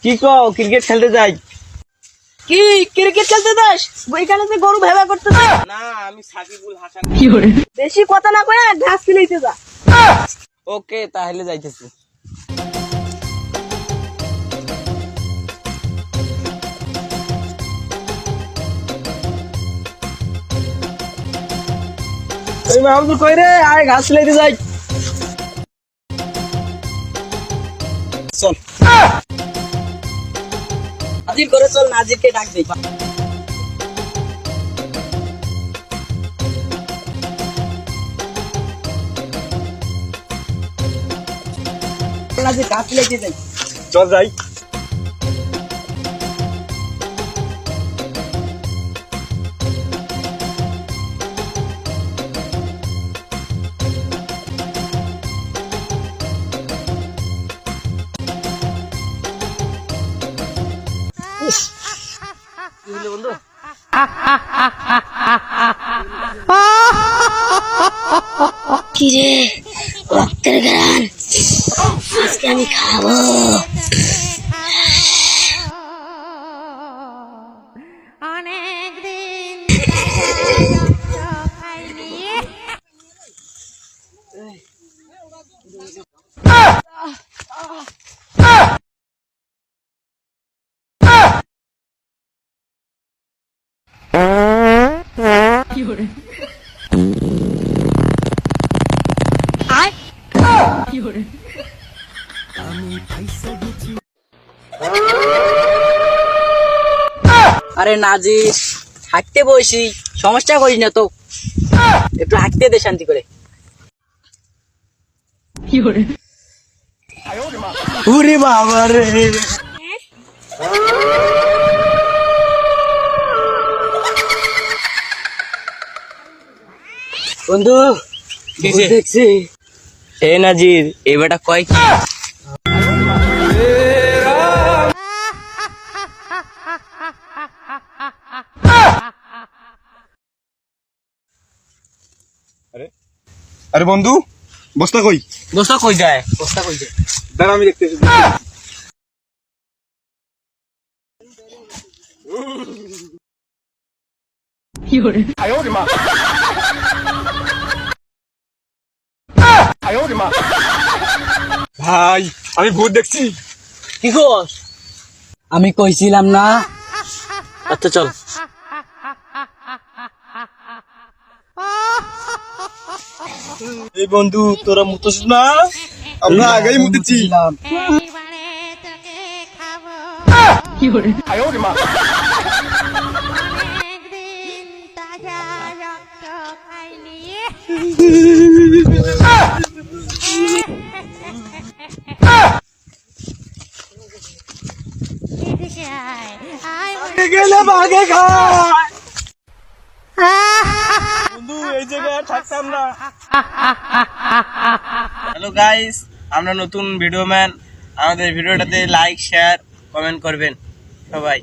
কি কও ক্রিকেট খেলতে যাই? কি ক্রিকেট খেলতে যাস? ওইখানে যে গরু ভেবা করতেছে। না আমি সাকিবুল হাসান। বেশি কথা না কয়ে ঘাস খেলাইতে যা। ওকে তাহলে যাইতেছি। এই মাহমুদ কই রে, আয় ঘাস খেলাইতে যাই। চল নাজির করে চল, নাজিরকে ডাক দেই। নাজির ঘাস খেলাইতে যাই। চল যাই। বন্ধু কিরে রক্তের গান আজকে আমি খাবো। অনেকদিন খাইনি। আরে নাজির, হাঁটতে বসি, সমস্যা করিস না তো, একটু হাঁটতে দে শান্তি করে। ওরে বাবা রে, বন্ধু দেখছি। এ নাজির এই বেটা কয় কি? আরে বন্ধু, বস্তা কই? বস্তা কই যায়? বস্তা কই যায়? দাঁড়া আমি দেখতেছি। ভাই আমি ভূত দেখছি। কি কস? আমি কইছিলাম না। আচ্ছা চল। এই বন্ধু তোরা মুতস না? আমরা আগেই মুতেছি। এইবারে তোকে খাবো। অনেকদিন তাজা রক্ত খাইনি। এদিকে আয়, আয় গেলে ভাগে খায়। বন্ধু এই জায়গায় থাকতাম না। হ্যালো গাইস, আমরা নতুন ভিডিও ম্যান। আমাদের ভিডিওটাতে লাইক শেয়ার কমেন্ট করবেন সবাই।